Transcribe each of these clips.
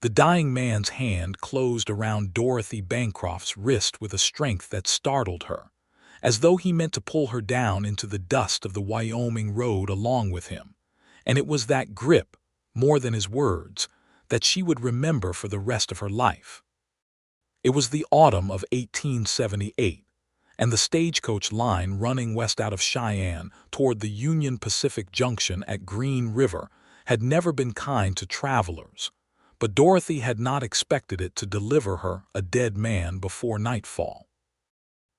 The dying man's hand closed around Dorothy Bancroft's wrist with a strength that startled her, as though he meant to pull her down into the dust of the Wyoming road along with him. And it was that grip, more than his words, that she would remember for the rest of her life. It was the autumn of 1878, and the stagecoach line running west out of Cheyenne toward the Union Pacific Junction at Green River had never been kind to travelers, but Dorothy had not expected it to deliver her a dead man before nightfall.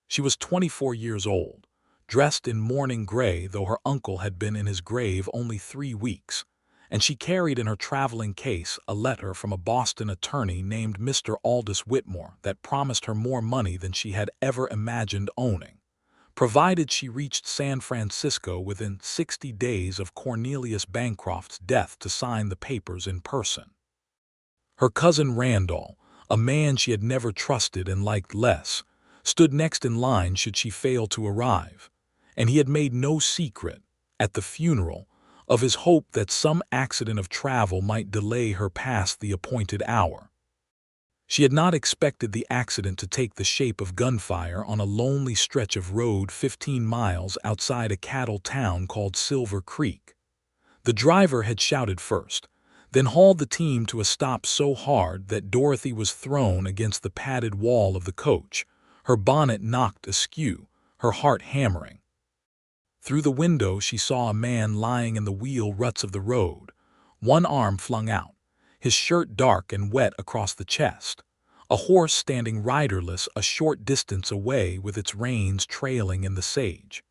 She was 24 years old, dressed in mourning gray though her uncle had been in his grave only 3 weeks, and she carried in her traveling case a letter from a Boston attorney named Mr. Aldous Whitmore that promised her more money than she had ever imagined owning, provided she reached San Francisco within 60 days of Cornelius Bancroft's death to sign the papers in person. Her cousin Randall, a man she had never trusted and liked less, stood next in line should she fail to arrive, and he had made no secret, at the funeral, of his hope that some accident of travel might delay her past the appointed hour. She had not expected the accident to take the shape of gunfire on a lonely stretch of road 15 miles outside a cattle town called Silver Creek. The driver had shouted first, then hauled the team to a stop so hard that Dorothy was thrown against the padded wall of the coach, her bonnet knocked askew, her heart hammering. Through the window she saw a man lying in the wheel ruts of the road, one arm flung out, his shirt dark and wet across the chest, a horse standing riderless a short distance away with its reins trailing in the sage.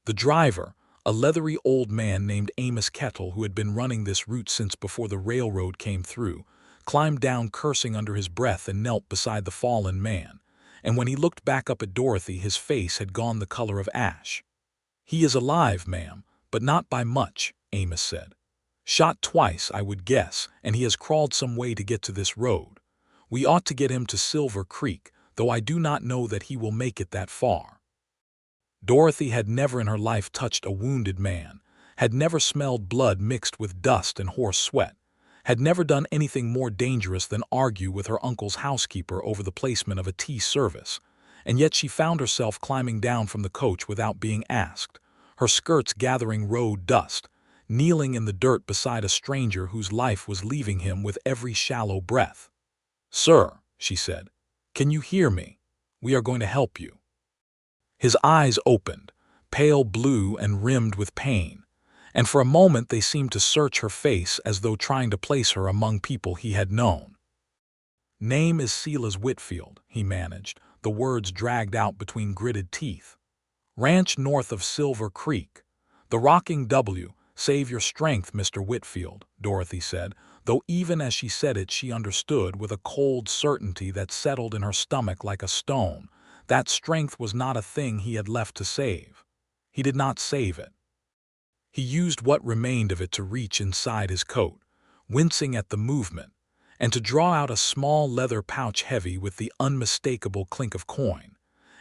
The driver, a leathery old man named Amos Kettle who had been running this route since before the railroad came through, climbed down cursing under his breath and knelt beside the fallen man, and when he looked back up at Dorothy his face had gone the color of ash. "He is alive, ma'am, but not by much," Amos said. "Shot twice, I would guess, and he has crawled some way to get to this road. We ought to get him to Silver Creek, though I do not know that he will make it that far." Dorothy had never in her life touched a wounded man, had never smelled blood mixed with dust and horse sweat, had never done anything more dangerous than argue with her uncle's housekeeper over the placement of a tea service, and yet she found herself climbing down from the coach without being asked, her skirts gathering road dust, kneeling in the dirt beside a stranger whose life was leaving him with every shallow breath. "Sir," she said, "can you hear me? We are going to help you." His eyes opened, pale blue and rimmed with pain, and for a moment they seemed to search her face as though trying to place her among people he had known. "Name is Silas Whitfield," he managed, the words dragged out between gritted teeth. "Ranch north of Silver Creek. The rocking W. Save your strength, Mr. Whitfield," Dorothy said, though even as she said it she understood with a cold certainty that settled in her stomach like a stone. That strength was not a thing he had left to save. He did not save it. He used what remained of it to reach inside his coat, wincing at the movement, and to draw out a small leather pouch heavy with the unmistakable clink of coin,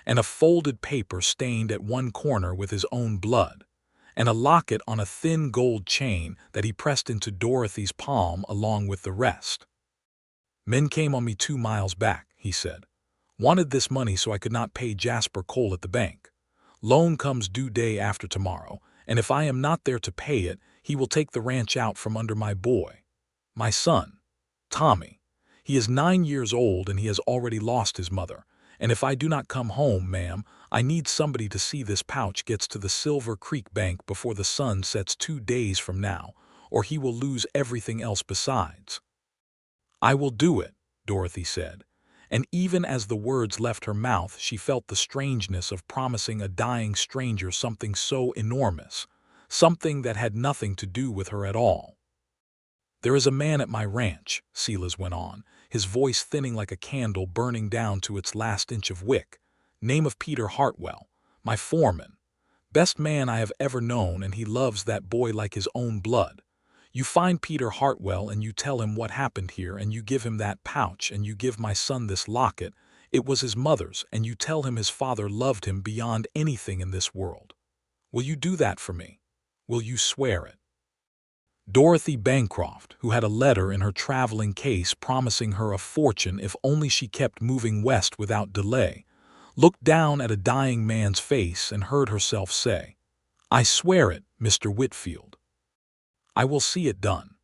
and a folded paper stained at one corner with his own blood, and a locket on a thin gold chain that he pressed into Dorothy's palm along with the rest. "Men came on me 2 miles back," he said. "Wanted this money so I could not pay Jasper Cole at the bank. Loan comes due day after tomorrow, and if I am not there to pay it, he will take the ranch out from under my boy. My son, Tommy. He is 9 years old and he has already lost his mother, and if I do not come home, ma'am, I need somebody to see this pouch gets to the Silver Creek bank before the sun sets 2 days from now, or he will lose everything else besides." "I will do it," Dorothy said, and even as the words left her mouth she felt the strangeness of promising a dying stranger something so enormous, something that had nothing to do with her at all. "There is a man at my ranch," Silas went on, his voice thinning like a candle burning down to its last inch of wick. "Name of Peter Hartwell, my foreman. Best man I have ever known, and he loves that boy like his own blood. You find Peter Hartwell and you tell him what happened here, and you give him that pouch, and you give my son this locket. It was his mother's, and you tell him his father loved him beyond anything in this world. Will you do that for me? Will you swear it?" Dorothy Bancroft, who had a letter in her traveling case promising her a fortune if only she kept moving west without delay, looked down at a dying man's face and heard herself say, "I swear it, Mr. Whitfield. I will see it done."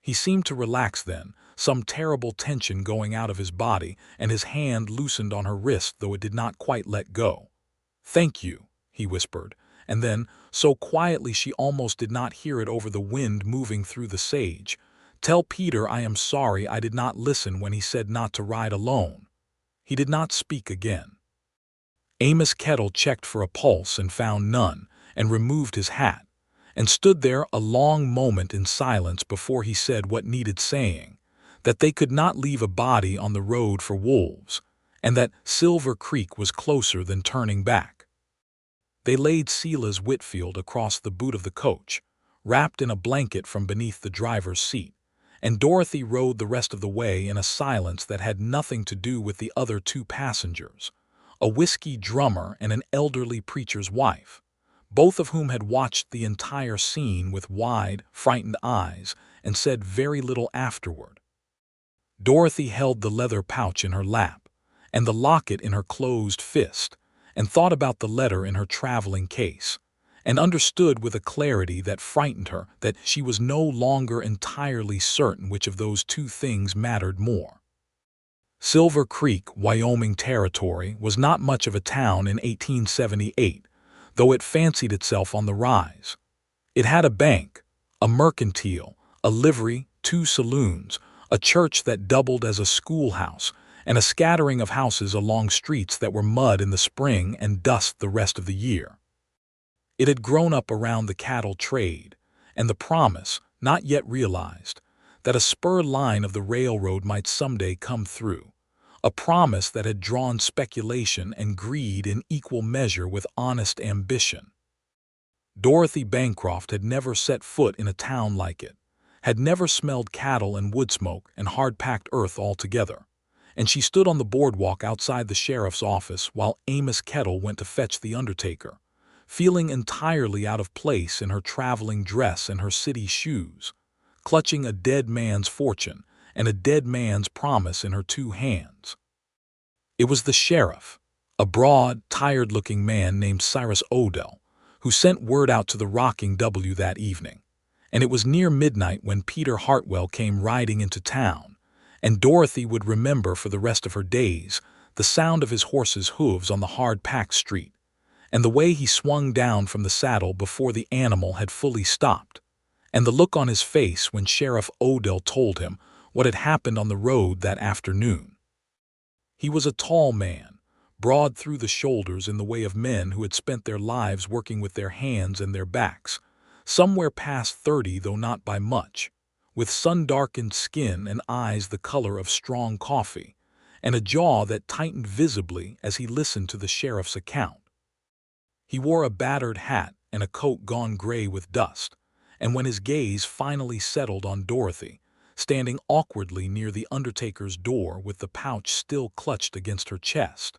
He seemed to relax then, some terrible tension going out of his body, and his hand loosened on her wrist though it did not quite let go. "Thank you," he whispered, and then, so quietly she almost did not hear it over the wind moving through the sage, "Tell Peter I am sorry I did not listen when he said not to ride alone." He did not speak again. Amos Kettle checked for a pulse and found none, and removed his hat, and stood there a long moment in silence before he said what needed saying, that they could not leave a body on the road for wolves, and that Silver Creek was closer than turning back. They laid Silas Whitfield across the boot of the coach, wrapped in a blanket from beneath the driver's seat, and Dorothy rode the rest of the way in a silence that had nothing to do with the other two passengers, a whiskey drummer and an elderly preacher's wife, both of whom had watched the entire scene with wide, frightened eyes and said very little afterward. Dorothy held the leather pouch in her lap and the locket in her closed fist, and thought about the letter in her traveling case, and understood with a clarity that frightened her that she was no longer entirely certain which of those two things mattered more. Silver Creek, Wyoming Territory, was not much of a town in 1878, though it fancied itself on the rise. It had a bank, a mercantile, a livery, 2 saloons, a church that doubled as a schoolhouse, and a scattering of houses along streets that were mud in the spring and dust the rest of the year. It had grown up around the cattle trade, and the promise, not yet realized, that a spur line of the railroad might someday come through, a promise that had drawn speculation and greed in equal measure with honest ambition. Dorothy Bancroft had never set foot in a town like it, had never smelled cattle and wood smoke and hard-packed earth altogether, and she stood on the boardwalk outside the sheriff's office while Amos Kettle went to fetch the undertaker, feeling entirely out of place in her traveling dress and her city shoes, clutching a dead man's fortune and a dead man's promise in her 2 hands. It was the sheriff, a broad, tired-looking man named Cyrus Odell, who sent word out to the Rocking W that evening, and it was near midnight when Peter Hartwell came riding into town, and Dorothy would remember for the rest of her days the sound of his horse's hooves on the hard-packed street, and the way he swung down from the saddle before the animal had fully stopped, and the look on his face when Sheriff Odell told him what had happened on the road that afternoon. He was a tall man, broad through the shoulders in the way of men who had spent their lives working with their hands and their backs, somewhere past 30 though not by much, with sun-darkened skin and eyes the color of strong coffee, and a jaw that tightened visibly as he listened to the sheriff's account. He wore a battered hat and a coat gone gray with dust, and when his gaze finally settled on Dorothy, standing awkwardly near the undertaker's door with the pouch still clutched against her chest,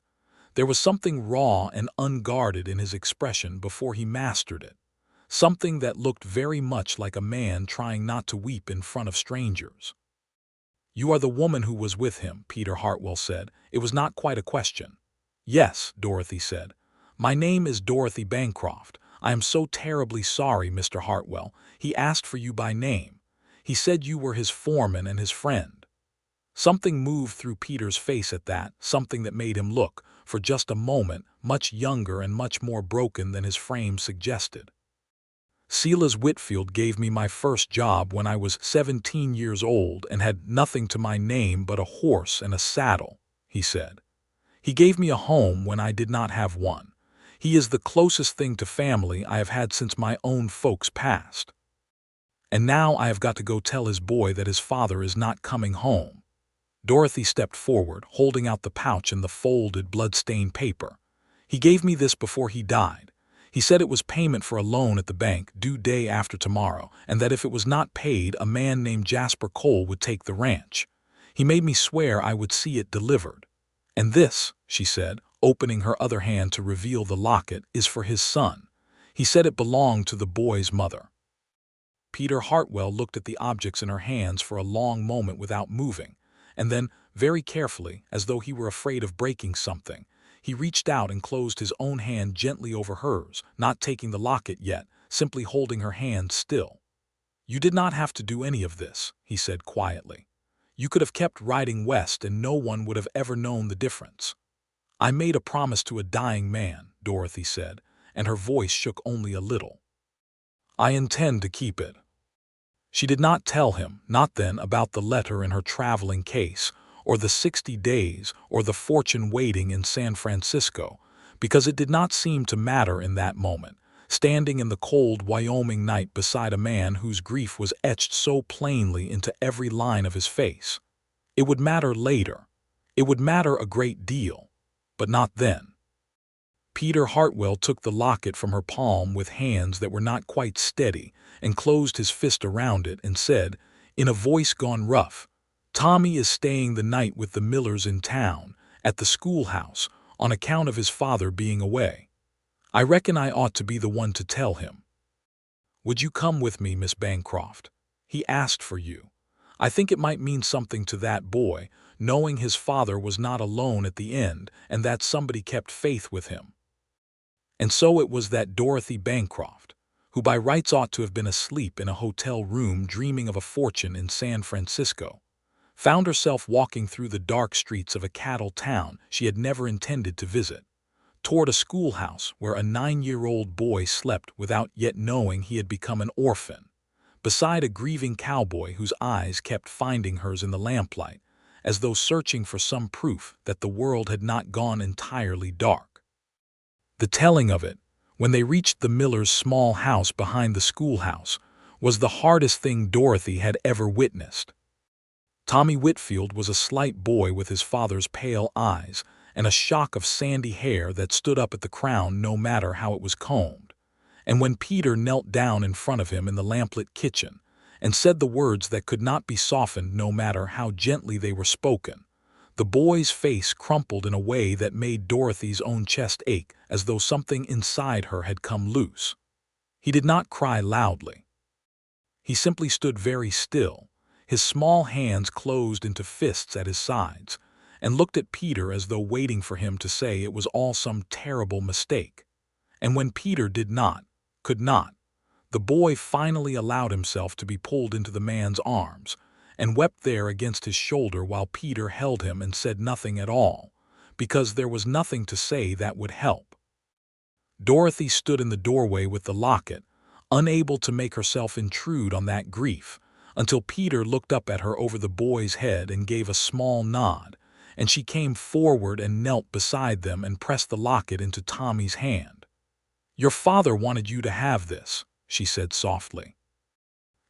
there was something raw and unguarded in his expression before he mastered it, something that looked very much like a man trying not to weep in front of strangers. "You are the woman who was with him," Peter Hartwell said. It was not quite a question. "Yes," Dorothy said. "My name is Dorothy Bancroft. I am so terribly sorry, Mr. Hartwell. He asked for you by name. He said you were his foreman and his friend." Something moved through Peter's face at that, something that made him look, for just a moment, much younger and much more broken than his frame suggested. "Silas Whitfield gave me my first job when I was 17 years old and had nothing to my name but a horse and a saddle," he said. "He gave me a home when I did not have one. He is the closest thing to family I have had since my own folks passed. And now I have got to go tell his boy that his father is not coming home." Dorothy stepped forward, holding out the pouch and the folded, blood-stained paper. "He gave me this before he died. He said it was payment for a loan at the bank due day after tomorrow, and that if it was not paid, a man named Jasper Cole would take the ranch. He made me swear I would see it delivered. And this," she said, opening her other hand to reveal the locket, "is for his son. He said it belonged to the boy's mother." Peter Hartwell looked at the objects in her hands for a long moment without moving, and then, very carefully, as though he were afraid of breaking something, he reached out and closed his own hand gently over hers, not taking the locket yet, simply holding her hand still. "You did not have to do any of this," he said quietly. "You could have kept riding west and no one would have ever known the difference." "I made a promise to a dying man," Dorothy said, and her voice shook only a little. "I intend to keep it." She did not tell him, not then, about the letter in her traveling case, or the 60 days, or the fortune waiting in San Francisco, because it did not seem to matter in that moment, standing in the cold Wyoming night beside a man whose grief was etched so plainly into every line of his face. It would matter later. It would matter a great deal, but not then. Peter Hartwell took the locket from her palm with hands that were not quite steady and closed his fist around it and said, in a voice gone rough, "Tommy is staying the night with the Millers in town, at the schoolhouse, on account of his father being away. I reckon I ought to be the one to tell him. Would you come with me, Miss Bancroft? He asked for you. I think it might mean something to that boy, knowing his father was not alone at the end and that somebody kept faith with him." And so it was that Dorothy Bancroft, who by rights ought to have been asleep in a hotel room dreaming of a fortune in San Francisco, found herself walking through the dark streets of a cattle town she had never intended to visit, toward a schoolhouse where a 9-year-old boy slept without yet knowing he had become an orphan, beside a grieving cowboy whose eyes kept finding hers in the lamplight, as though searching for some proof that the world had not gone entirely dark. The telling of it, when they reached the Millers' small house behind the schoolhouse, was the hardest thing Dorothy had ever witnessed. Tommy Whitfield was a slight boy with his father's pale eyes and a shock of sandy hair that stood up at the crown no matter how it was combed. And when Peter knelt down in front of him in the lamplit kitchen and said the words that could not be softened no matter how gently they were spoken, the boy's face crumpled in a way that made Dorothy's own chest ache as though something inside her had come loose. He did not cry loudly. He simply stood very still, his small hands closed into fists at his sides, and looked at Peter as though waiting for him to say it was all some terrible mistake. And when Peter did not, could not, the boy finally allowed himself to be pulled into the man's arms, and wept there against his shoulder while Peter held him and said nothing at all, because there was nothing to say that would help. Dorothy stood in the doorway with the locket, unable to make herself intrude on that grief, until Peter looked up at her over the boy's head and gave a small nod, and she came forward and knelt beside them and pressed the locket into Tommy's hand. "Your father wanted you to have this," she said softly.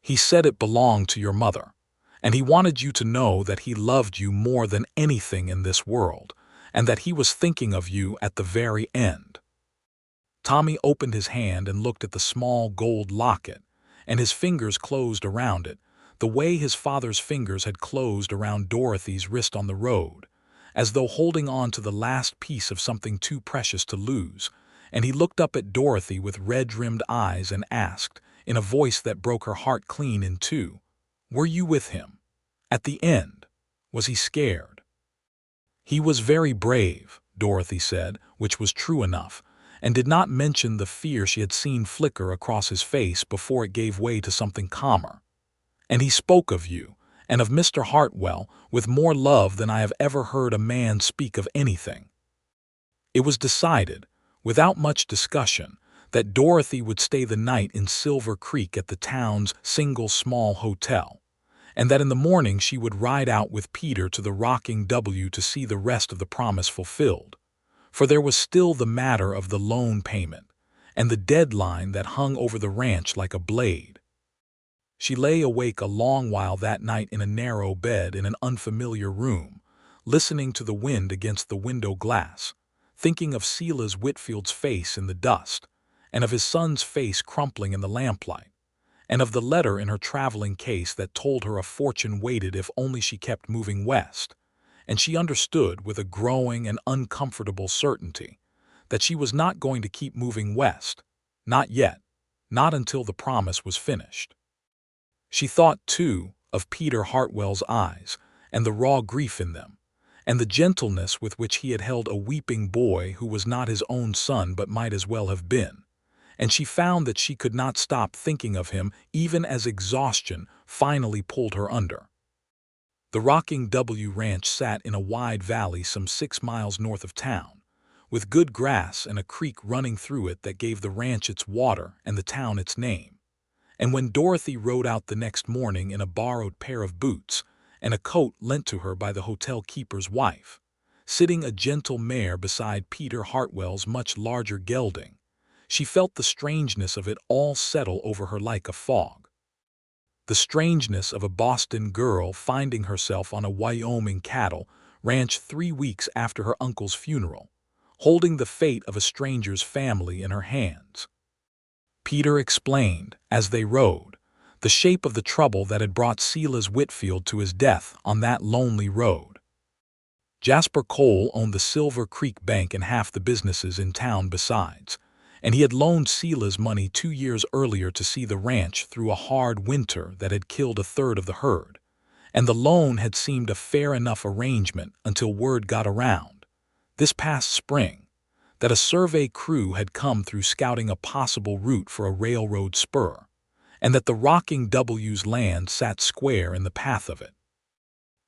"He said it belonged to your mother. And he wanted you to know that he loved you more than anything in this world, and that he was thinking of you at the very end." Tommy opened his hand and looked at the small gold locket, and his fingers closed around it, the way his father's fingers had closed around Dorothy's wrist on the road, as though holding on to the last piece of something too precious to lose, and he looked up at Dorothy with red-rimmed eyes and asked, in a voice that broke her heart clean in two, "Were you with him? At the end? Was he scared?" "He was very brave," Dorothy said, which was true enough, and did not mention the fear she had seen flicker across his face before it gave way to something calmer. "And he spoke of you, and of Mr. Hartwell, with more love than I have ever heard a man speak of anything." It was decided, without much discussion, that Dorothy would stay the night in Silver Creek at the town's single small hotel, and that in the morning she would ride out with Peter to the Rocking W to see the rest of the promise fulfilled. For there was still the matter of the loan payment, and the deadline that hung over the ranch like a blade. She lay awake a long while that night in a narrow bed in an unfamiliar room, listening to the wind against the window glass, thinking of Silas Whitfield's face in the dust, and of his son's face crumpling in the lamplight, and of the letter in her traveling case that told her a fortune waited if only she kept moving west, and she understood with a growing and uncomfortable certainty that she was not going to keep moving west, not yet, not until the promise was finished. She thought, too, of Peter Hartwell's eyes, and the raw grief in them, and the gentleness with which he had held a weeping boy who was not his own son but might as well have been. And she found that she could not stop thinking of him even as exhaustion finally pulled her under. The Rocking W Ranch sat in a wide valley some 6 miles north of town, with good grass and a creek running through it that gave the ranch its water and the town its name. And when Dorothy rode out the next morning in a borrowed pair of boots and a coat lent to her by the hotel keeper's wife, sitting a gentle mare beside Peter Hartwell's much larger gelding, she felt the strangeness of it all settle over her like a fog. The strangeness of a Boston girl finding herself on a Wyoming cattle ranch 3 weeks after her uncle's funeral, holding the fate of a stranger's family in her hands. Peter explained, as they rode, the shape of the trouble that had brought Silas Whitfield to his death on that lonely road. Jasper Cole owned the Silver Creek Bank and half the businesses in town besides, and he had loaned Silas money 2 years earlier to see the ranch through a hard winter that had killed a third of the herd, and the loan had seemed a fair enough arrangement until word got around, this past spring, that a survey crew had come through scouting a possible route for a railroad spur, and that the Rocking W's land sat square in the path of it.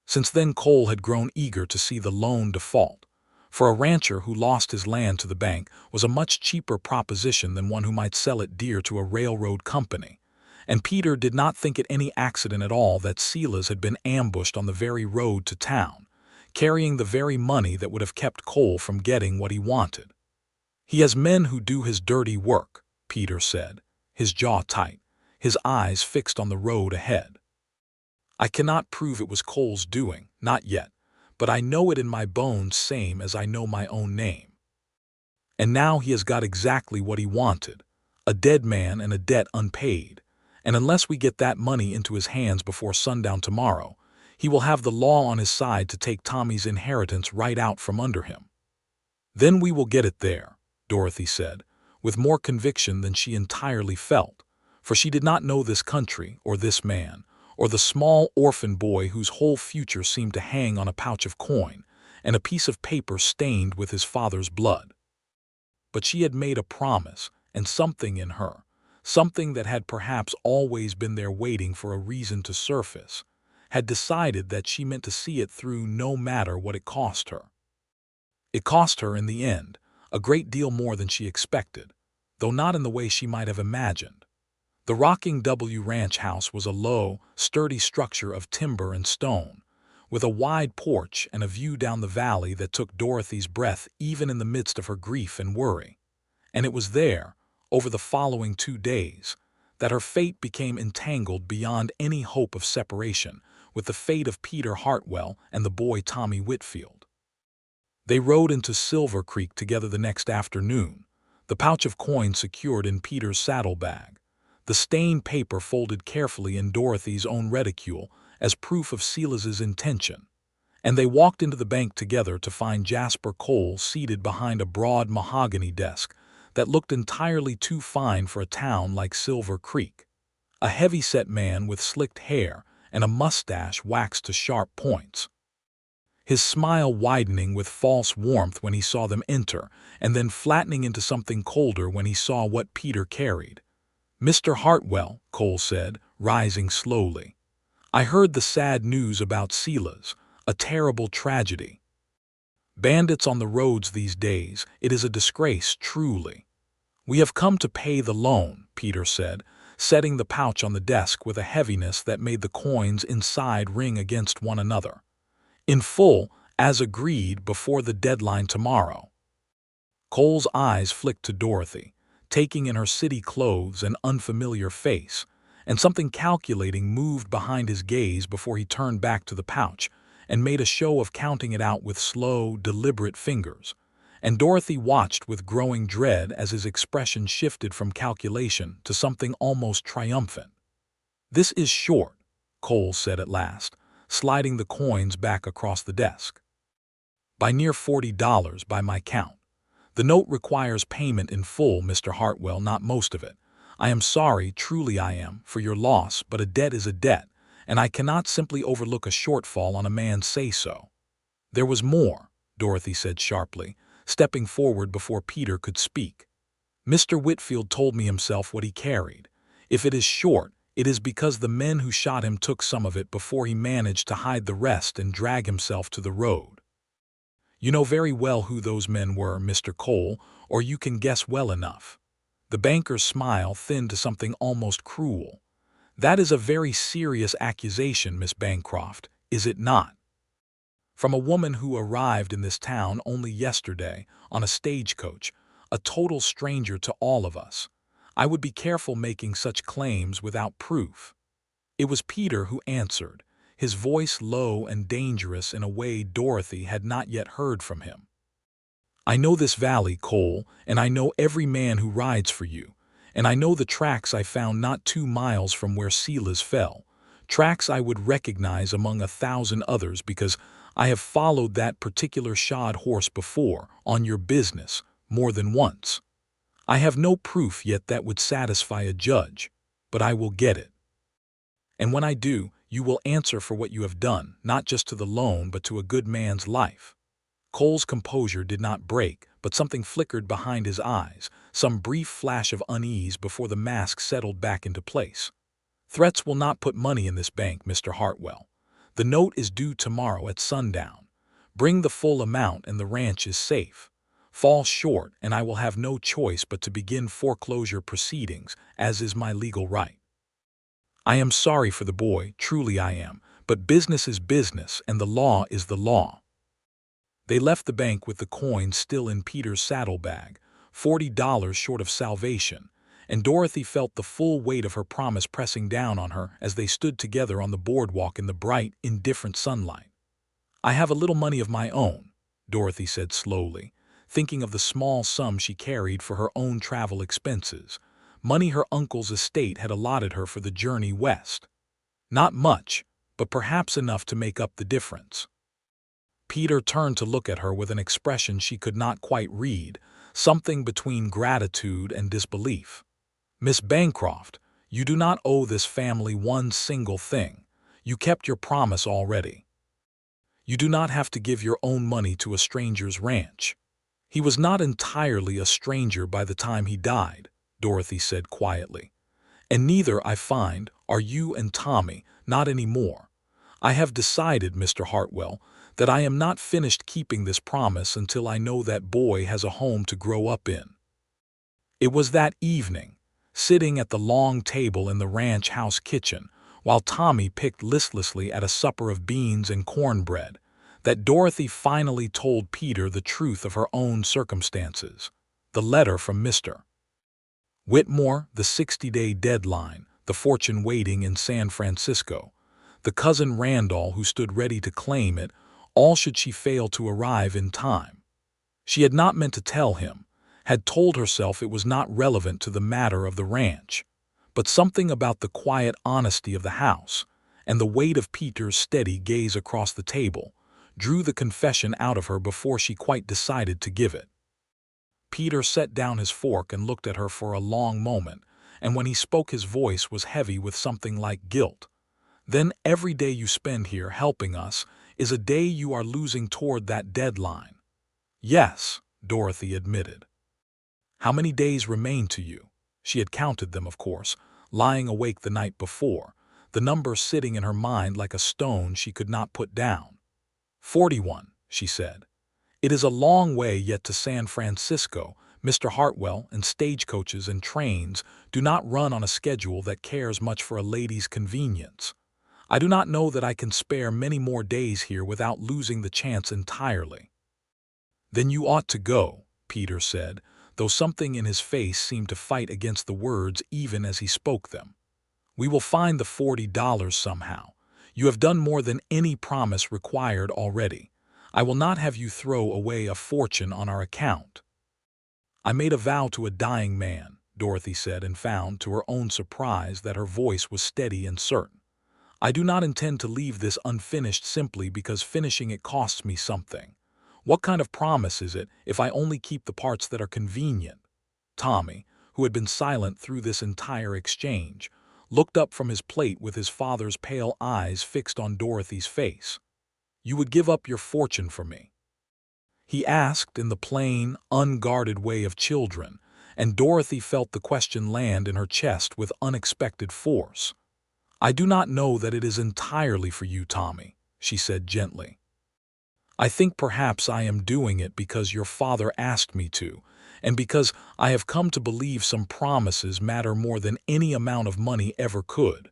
Since then Cole had grown eager to see the loan default, for a rancher who lost his land to the bank was a much cheaper proposition than one who might sell it dear to a railroad company, and Peter did not think it any accident at all that Silas had been ambushed on the very road to town, carrying the very money that would have kept Cole from getting what he wanted. "He has men who do his dirty work," Peter said, his jaw tight, his eyes fixed on the road ahead. "I cannot prove it was Cole's doing, not yet, but I know it in my bones same as I know my own name. And now he has got exactly what he wanted, a dead man and a debt unpaid, and unless we get that money into his hands before sundown tomorrow, he will have the law on his side to take Tommy's inheritance right out from under him." "Then we will get it there," Dorothy said, with more conviction than she entirely felt, for she did not know this country or this man, or the small orphan boy whose whole future seemed to hang on a pouch of coin and a piece of paper stained with his father's blood. But she had made a promise, and something in her, something that had perhaps always been there waiting for a reason to surface, had decided that she meant to see it through no matter what it cost her. It cost her, in the end, a great deal more than she expected, though not in the way she might have imagined. The Rocking W ranch house was a low, sturdy structure of timber and stone, with a wide porch and a view down the valley that took Dorothy's breath even in the midst of her grief and worry. And it was there, over the following 2 days, that her fate became entangled beyond any hope of separation with the fate of Peter Hartwell and the boy Tommy Whitfield. They rode into Silver Creek together the next afternoon, the pouch of coins secured in Peter's saddlebag, the stained paper folded carefully in Dorothy's own reticule as proof of Silas's intention, and they walked into the bank together to find Jasper Cole seated behind a broad mahogany desk that looked entirely too fine for a town like Silver Creek, a heavy-set man with slicked hair and a mustache waxed to sharp points, his smile widening with false warmth when he saw them enter, and then flattening into something colder when he saw what Peter carried. "Mr. Hartwell," Cole said, rising slowly, "I heard the sad news about Silas, a terrible tragedy. Bandits on the roads these days, it is a disgrace, truly." "We have come to pay the loan," Peter said, setting the pouch on the desk with a heaviness that made the coins inside ring against one another. "In full, as agreed, before the deadline tomorrow." Cole's eyes flicked to Dorothy, taking in her city clothes and unfamiliar face, and something calculating moved behind his gaze before he turned back to the pouch and made a show of counting it out with slow, deliberate fingers, and Dorothy watched with growing dread as his expression shifted from calculation to something almost triumphant. "This is short," Cole said at last, sliding the coins back across the desk. "By near $40 by my count. The note requires payment in full, Mr. Hartwell, not most of it. I am sorry, truly I am, for your loss, but a debt is a debt, and I cannot simply overlook a shortfall on a man's say-so." "There was more," Dorothy said sharply, stepping forward before Peter could speak. "Mr. Whitfield told me himself what he carried. If it is short, it is because the men who shot him took some of it before he managed to hide the rest and drag himself to the road. You know very well who those men were, Mr. Cole, or you can guess well enough." The banker's smile thinned to something almost cruel. "That is a very serious accusation, Miss Bancroft, is it not? From a woman who arrived in this town only yesterday on a stagecoach, a total stranger to all of us. I would be careful making such claims without proof." It was Peter who answered, his voice low and dangerous in a way Dorothy had not yet heard from him. "I know this valley, Cole, and I know every man who rides for you, and I know the tracks I found not 2 miles from where Silas fell, tracks I would recognize among 1,000 others because I have followed that particular shod horse before, on your business, more than once. I have no proof yet that would satisfy a judge, but I will get it. And when I do, you will answer for what you have done, not just to the loan but to a good man's life." Cole's composure did not break, but something flickered behind his eyes, some brief flash of unease before the mask settled back into place. "Threats will not put money in this bank, Mr. Hartwell. The note is due tomorrow at sundown. Bring the full amount and the ranch is safe. Fall short and I will have no choice but to begin foreclosure proceedings, as is my legal right. I am sorry for the boy, truly I am, but business is business and the law is the law." They left the bank with the coin still in Peter's saddlebag, $40 short of salvation, and Dorothy felt the full weight of her promise pressing down on her as they stood together on the boardwalk in the bright, indifferent sunlight. "I have a little money of my own," Dorothy said slowly, thinking of the small sum she carried for her own travel expenses, money her uncle's estate had allotted her for the journey west. "Not much, but perhaps enough to make up the difference." Peter turned to look at her with an expression she could not quite read, something between gratitude and disbelief. "Miss Bancroft, you do not owe this family one single thing. You kept your promise already. You do not have to give your own money to a stranger's ranch." "He was not entirely a stranger by the time he died," Dorothy said quietly. "And neither, I find, are you and Tommy, not any more. I have decided, Mr. Hartwell, that I am not finished keeping this promise until I know that boy has a home to grow up in." It was that evening, sitting at the long table in the ranch house kitchen, while Tommy picked listlessly at a supper of beans and cornbread, that Dorothy finally told Peter the truth of her own circumstances. The letter from Mr. Whitmore, the 60-day deadline, the fortune waiting in San Francisco, the cousin Randall who stood ready to claim it, all should she fail to arrive in time. She had not meant to tell him, had told herself it was not relevant to the matter of the ranch, but something about the quiet honesty of the house, and the weight of Peter's steady gaze across the table, drew the confession out of her before she quite decided to give it. Peter set down his fork and looked at her for a long moment, and when he spoke his voice was heavy with something like guilt. "Then every day you spend here helping us is a day you are losing toward that deadline." "Yes," Dorothy admitted. "How many days remain to you?" She had counted them, of course, lying awake the night before, the number sitting in her mind like a stone she could not put down. 41, she said. "It is a long way yet to San Francisco, Mr. Hartwell, and stagecoaches and trains do not run on a schedule that cares much for a lady's convenience. I do not know that I can spare many more days here without losing the chance entirely." "Then you ought to go," Peter said, though something in his face seemed to fight against the words even as he spoke them. "We will find the $40 somehow. You have done more than any promise required already. I will not have you throw away a fortune on our account." "I made a vow to a dying man," Dorothy said, and found, to her own surprise, that her voice was steady and certain. "I do not intend to leave this unfinished simply because finishing it costs me something. What kind of promise is it if I only keep the parts that are convenient?" Tommy, who had been silent through this entire exchange, looked up from his plate with his father's pale eyes fixed on Dorothy's face. "You would give up your fortune for me?" he asked in the plain, unguarded way of children, and Dorothy felt the question land in her chest with unexpected force. "I do not know that it is entirely for you, Tommy," she said gently. "I think perhaps I am doing it because your father asked me to, and because I have come to believe some promises matter more than any amount of money ever could.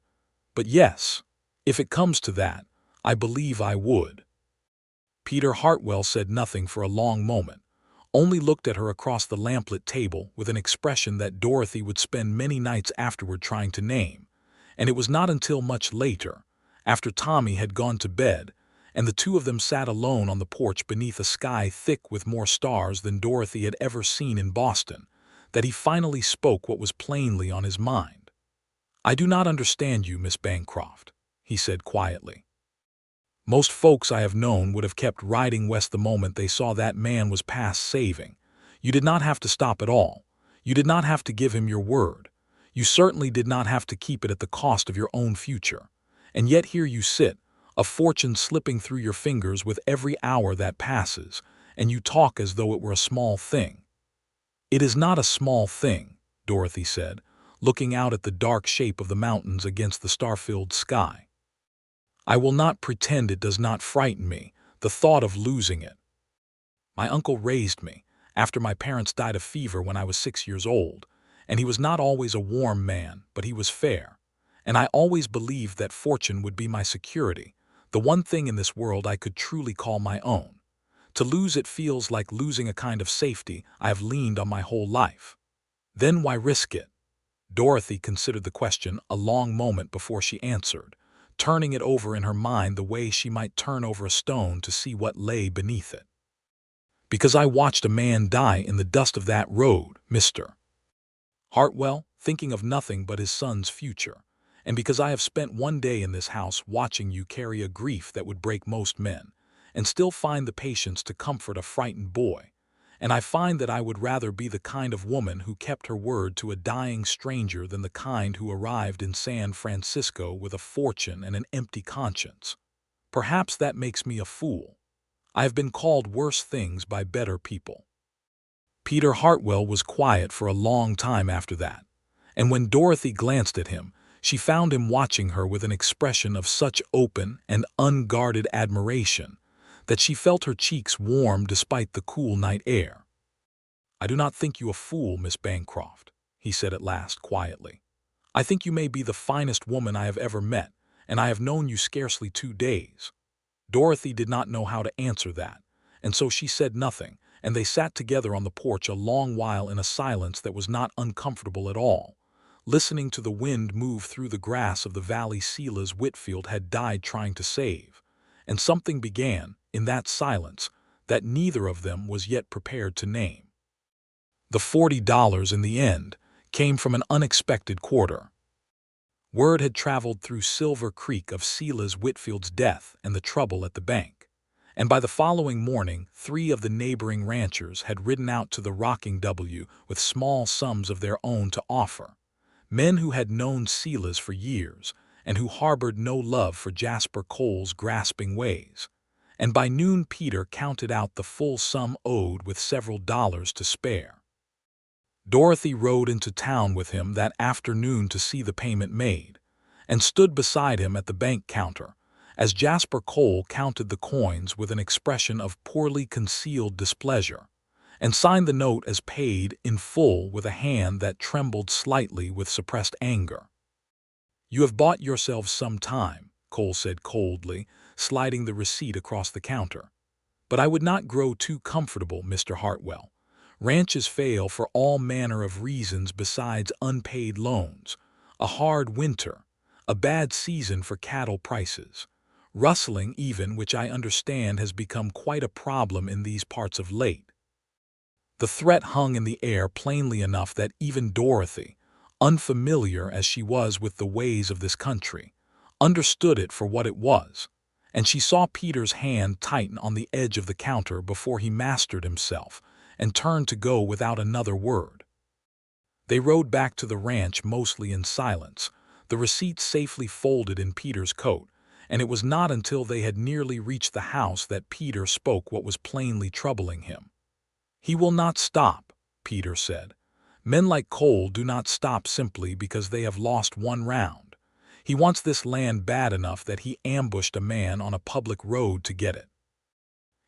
But yes, if it comes to that, I believe I would." Peter Hartwell said nothing for a long moment, only looked at her across the lamplit table with an expression that Dorothy would spend many nights afterward trying to name, and it was not until much later, after Tommy had gone to bed, and the two of them sat alone on the porch beneath a sky thick with more stars than Dorothy had ever seen in Boston, that he finally spoke what was plainly on his mind. "I do not understand you, Miss Bancroft," he said quietly. "Most folks I have known would have kept riding west the moment they saw that man was past saving. You did not have to stop at all. You did not have to give him your word. You certainly did not have to keep it at the cost of your own future. And yet here you sit, a fortune slipping through your fingers with every hour that passes, and you talk as though it were a small thing." "It is not a small thing," Dorothy said, looking out at the dark shape of the mountains against the star-filled sky. "I will not pretend it does not frighten me, the thought of losing it. My uncle raised me, after my parents died of fever when I was 6 years old, and he was not always a warm man, but he was fair, and I always believed that fortune would be my security, the one thing in this world I could truly call my own. To lose it feels like losing a kind of safety I have leaned on my whole life. Then why risk it?" Dorothy considered the question a long moment before she answered, turning it over in her mind the way she might turn over a stone to see what lay beneath it. "Because I watched a man die in the dust of that road, Mr. Hartwell, thinking of nothing but his son's future, and because I have spent one day in this house watching you carry a grief that would break most men, and still find the patience to comfort a frightened boy, and I find that I would rather be the kind of woman who kept her word to a dying stranger than the kind who arrived in San Francisco with a fortune and an empty conscience. Perhaps that makes me a fool. I have been called worse things by better people." Peter Hartwell was quiet for a long time after that, and when Dorothy glanced at him, she found him watching her with an expression of such open and unguarded admiration that she felt her cheeks warm despite the cool night air. "I do not think you a fool, Miss Bancroft," he said at last quietly. "I think you may be the finest woman I have ever met, and I have known you scarcely 2 days." Dorothy did not know how to answer that, and so she said nothing, and they sat together on the porch a long while in a silence that was not uncomfortable at all, listening to the wind move through the grass of the valley Silas Whitfield had died trying to save, and something began, in that silence, that neither of them was yet prepared to name. The $40 in the end came from an unexpected quarter. Word had traveled through Silver Creek of Silas Whitfield's death and the trouble at the bank, and by the following morning 3 of the neighboring ranchers had ridden out to the Rocking W with small sums of their own to offer, men who had known Silas for years and who harbored no love for Jasper Cole's grasping ways. And by noon Peter counted out the full sum owed with several dollars to spare. Dorothy rode into town with him that afternoon to see the payment made, and stood beside him at the bank counter, as Jasper Cole counted the coins with an expression of poorly concealed displeasure, and signed the note as paid in full with a hand that trembled slightly with suppressed anger. "You have bought yourselves some time," Cole said coldly, sliding the receipt across the counter. "But I would not grow too comfortable, Mr. Hartwell. Ranches fail for all manner of reasons besides unpaid loans, a hard winter, a bad season for cattle prices, rustling even, which I understand has become quite a problem in these parts of late." The threat hung in the air plainly enough that even Dorothy, unfamiliar as she was with the ways of this country, understood it for what it was, and she saw Peter's hand tighten on the edge of the counter before he mastered himself and turned to go without another word. They rode back to the ranch mostly in silence, the receipt safely folded in Peter's coat, and it was not until they had nearly reached the house that Peter spoke what was plainly troubling him. "He will not stop," Peter said. "Men like Cole do not stop simply because they have lost one round. He wants this land bad enough that he ambushed a man on a public road to get it.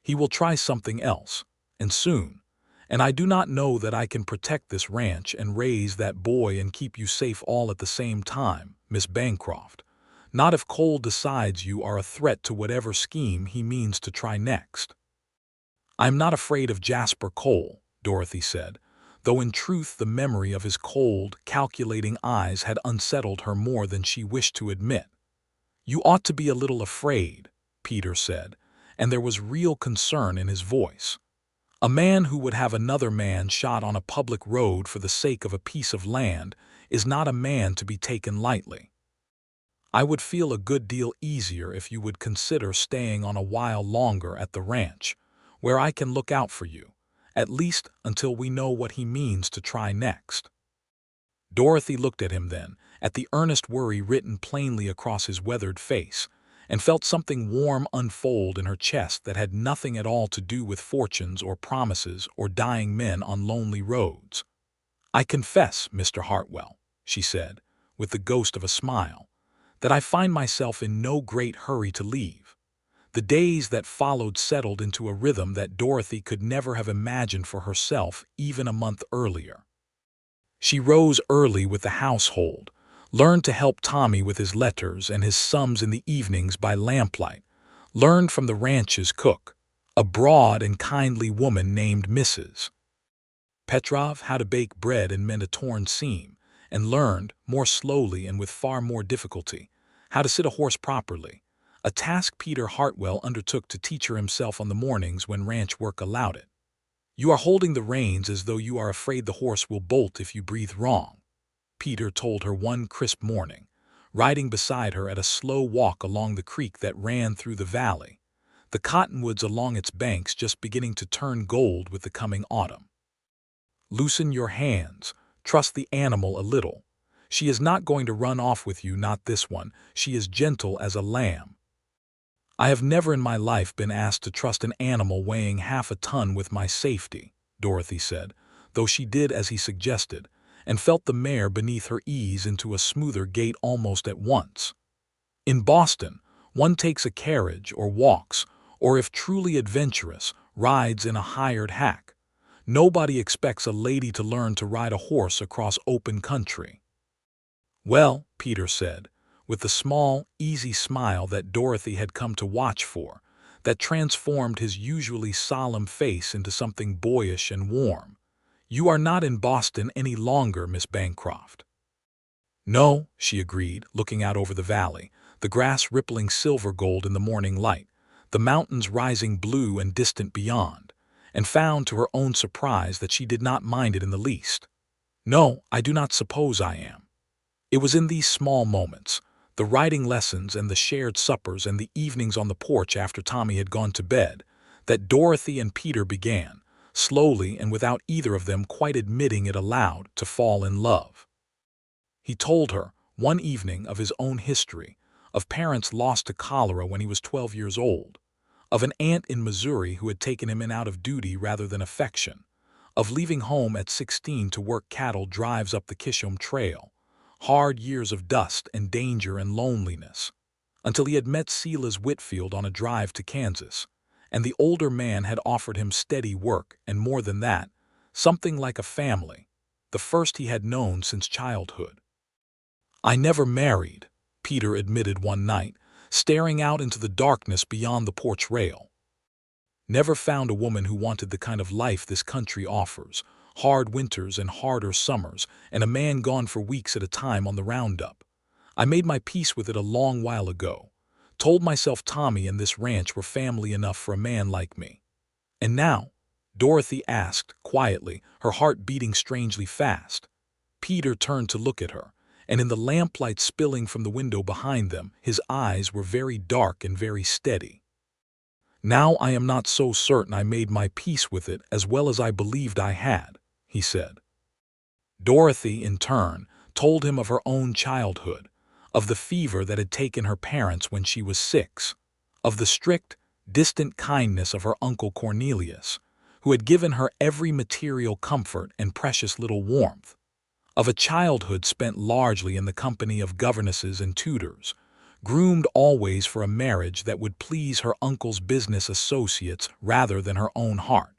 He will try something else, and soon. And I do not know that I can protect this ranch and raise that boy and keep you safe all at the same time, Miss Bancroft. Not if Cole decides you are a threat to whatever scheme he means to try next." "I'm not afraid of Jasper Cole," Dorothy said, though in truth the memory of his cold, calculating eyes had unsettled her more than she wished to admit. "You ought to be a little afraid," Peter said, and there was real concern in his voice. "A man who would have another man shot on a public road for the sake of a piece of land is not a man to be taken lightly. I would feel a good deal easier if you would consider staying on a while longer at the ranch, where I can look out for you, at least until we know what he means to try next." Dorothy looked at him then, at the earnest worry written plainly across his weathered face, and felt something warm unfold in her chest that had nothing at all to do with fortunes or promises or dying men on lonely roads. "I confess, Mr. Hartwell," she said, with the ghost of a smile, "that I find myself in no great hurry to leave." The days that followed settled into a rhythm that Dorothy could never have imagined for herself even a month earlier. She rose early with the household, learned to help Tommy with his letters and his sums in the evenings by lamplight, learned from the ranch's cook, a broad and kindly woman named Mrs. Petrov, how to bake bread and mend a torn seam, and learned, more slowly and with far more difficulty, how to sit a horse properly, a task Peter Hartwell undertook to teach her himself on the mornings when ranch work allowed it. "You are holding the reins as though you are afraid the horse will bolt if you breathe wrong," Peter told her one crisp morning, riding beside her at a slow walk along the creek that ran through the valley, the cottonwoods along its banks just beginning to turn gold with the coming autumn. "Loosen your hands, trust the animal a little. She is not going to run off with you, not this one. She is gentle as a lamb." "I have never in my life been asked to trust an animal weighing half a ton with my safety," Dorothy said, though she did as he suggested, and felt the mare beneath her ease into a smoother gait almost at once. "In Boston, one takes a carriage or walks, or if truly adventurous, rides in a hired hack. Nobody expects a lady to learn to ride a horse across open country." "Well," Peter said, with the small, easy smile that Dorothy had come to watch for, that transformed his usually solemn face into something boyish and warm, "you are not in Boston any longer, Miss Bancroft." "No," she agreed, looking out over the valley, the grass rippling silver gold in the morning light, the mountains rising blue and distant beyond, and found to her own surprise that she did not mind it in the least. "No, I do not suppose I am." It was in these small moments, the riding lessons and the shared suppers and the evenings on the porch after Tommy had gone to bed, that Dorothy and Peter began, slowly and without either of them quite admitting it aloud, to fall in love. He told her, one evening, of his own history, of parents lost to cholera when he was 12 years old, of an aunt in Missouri who had taken him in out of duty rather than affection, of leaving home at 16 to work cattle drives up the Kishom Trail, hard years of dust and danger and loneliness, until he had met Silas Whitfield on a drive to Kansas, and the older man had offered him steady work and, more than that, something like a family, the first he had known since childhood. "I never married," Peter admitted one night, staring out into the darkness beyond the porch rail. "Never found a woman who wanted the kind of life this country offers, hard winters and harder summers, and a man gone for weeks at a time on the roundup. I made my peace with it a long while ago, told myself Tommy and this ranch were family enough for a man like me. And now?" Dorothy asked, quietly, her heart beating strangely fast. Peter turned to look at her, and in the lamplight spilling from the window behind them, his eyes were very dark and very steady. "Now I am not so certain I made my peace with it as well as I believed I had," he said. Dorothy, in turn, told him of her own childhood, of the fever that had taken her parents when she was 6, of the strict, distant kindness of her Uncle Cornelius, who had given her every material comfort and precious little warmth, of a childhood spent largely in the company of governesses and tutors, groomed always for a marriage that would please her uncle's business associates rather than her own heart,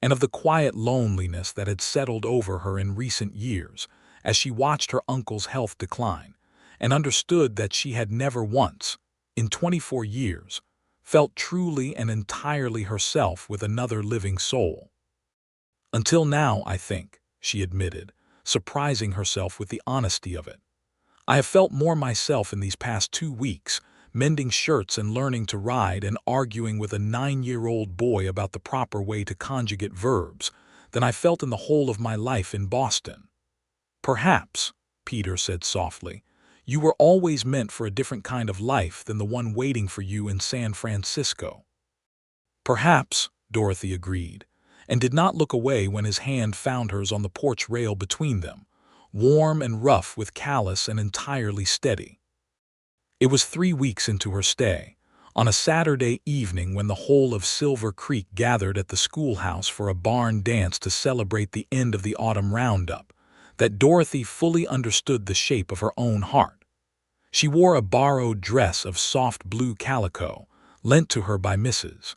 and of the quiet loneliness that had settled over her in recent years as she watched her uncle's health decline and understood that she had never once, in 24 years, felt truly and entirely herself with another living soul. Until now, I think, she admitted, surprising herself with the honesty of it. I have felt more myself in these past 2 weeks, mending shirts and learning to ride and arguing with a 9-year-old boy about the proper way to conjugate verbs, than I felt in the whole of my life in Boston. Perhaps, Peter said softly, you were always meant for a different kind of life than the one waiting for you in San Francisco. Perhaps, Dorothy agreed, and did not look away when his hand found hers on the porch rail between them, warm and rough with callous and entirely steady. It was 3 weeks into her stay, on a Saturday evening when the whole of Silver Creek gathered at the schoolhouse for a barn dance to celebrate the end of the autumn roundup, that Dorothy fully understood the shape of her own heart. She wore a borrowed dress of soft blue calico, lent to her by Mrs.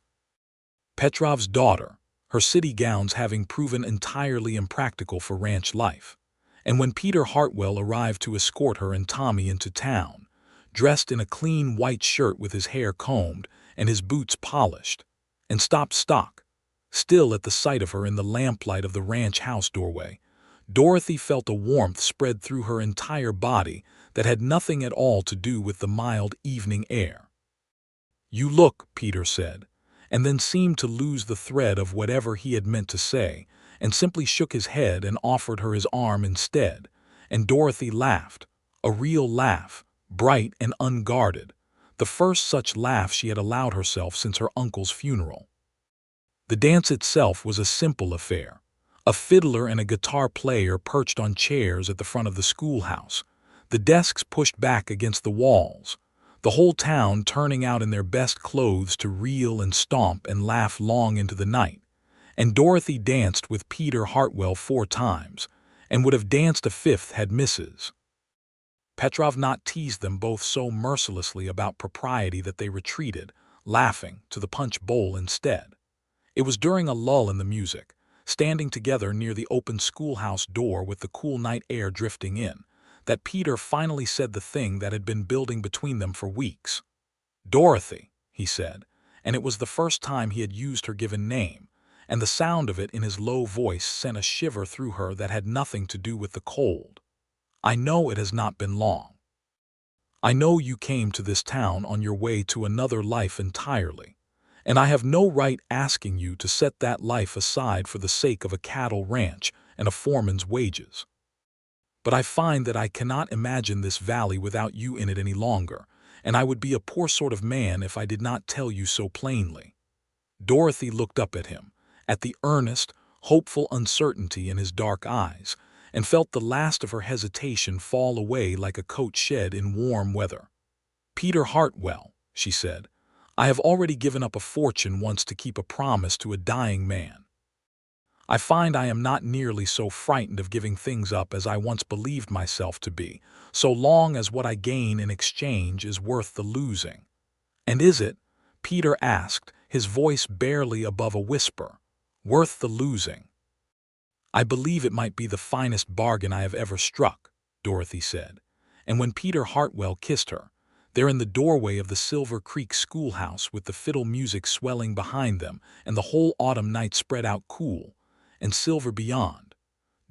Petrov's daughter, her city gowns having proven entirely impractical for ranch life, and when Peter Hartwell arrived to escort her and Tommy into town, dressed in a clean white shirt with his hair combed and his boots polished, and stopped stock, still at the sight of her in the lamplight of the ranch house doorway, Dorothy felt a warmth spread through her entire body that had nothing at all to do with the mild evening air. "You look," Peter said, and then seemed to lose the thread of whatever he had meant to say, and simply shook his head and offered her his arm instead, and Dorothy laughed, a real laugh, bright and unguarded, the first such laugh she had allowed herself since her uncle's funeral. The dance itself was a simple affair. A fiddler and a guitar player perched on chairs at the front of the schoolhouse, the desks pushed back against the walls, the whole town turning out in their best clothes to reel and stomp and laugh long into the night, and Dorothy danced with Peter Hartwell 4 times, and would have danced a 5th had Mrs. Petrov not teased them both so mercilessly about propriety that they retreated, laughing, to the punch bowl instead. It was during a lull in the music, standing together near the open schoolhouse door with the cool night air drifting in, that Peter finally said the thing that had been building between them for weeks. "Dorothy," he said, and it was the first time he had used her given name, and the sound of it in his low voice sent a shiver through her that had nothing to do with the cold. "I know it has not been long. I know you came to this town on your way to another life entirely, and I have no right asking you to set that life aside for the sake of a cattle ranch and a foreman's wages. But I find that I cannot imagine this valley without you in it any longer, and I would be a poor sort of man if I did not tell you so plainly." Dorothy looked up at him, at the earnest, hopeful uncertainty in his dark eyes, and felt the last of her hesitation fall away like a coat shed in warm weather. "Peter Hartwell," she said, "I have already given up a fortune once to keep a promise to a dying man. I find I am not nearly so frightened of giving things up as I once believed myself to be, so long as what I gain in exchange is worth the losing." "And is it," Peter asked, his voice barely above a whisper, "worth the losing?" "I believe it might be the finest bargain I have ever struck," Dorothy said, and when Peter Hartwell kissed her, there in the doorway of the Silver Creek schoolhouse with the fiddle music swelling behind them and the whole autumn night spread out cool and silver beyond,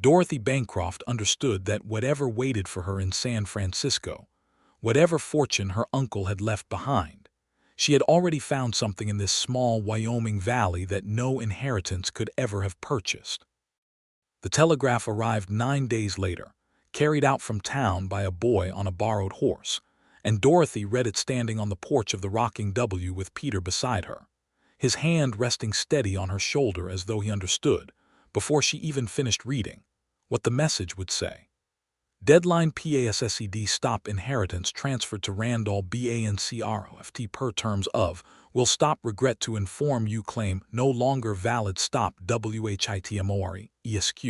Dorothy Bancroft understood that whatever waited for her in San Francisco, whatever fortune her uncle had left behind, she had already found something in this small Wyoming valley that no inheritance could ever have purchased. The telegraph arrived 9 days later, carried out from town by a boy on a borrowed horse, and Dorothy read it standing on the porch of the rocking W with Peter beside her, his hand resting steady on her shoulder as though he understood, before she even finished reading, what the message would say. Deadline PASSED stop inheritance transferred to Randall BANCROFT per terms of will stop regret to inform you claim no longer valid stop WHITMORE ESQ.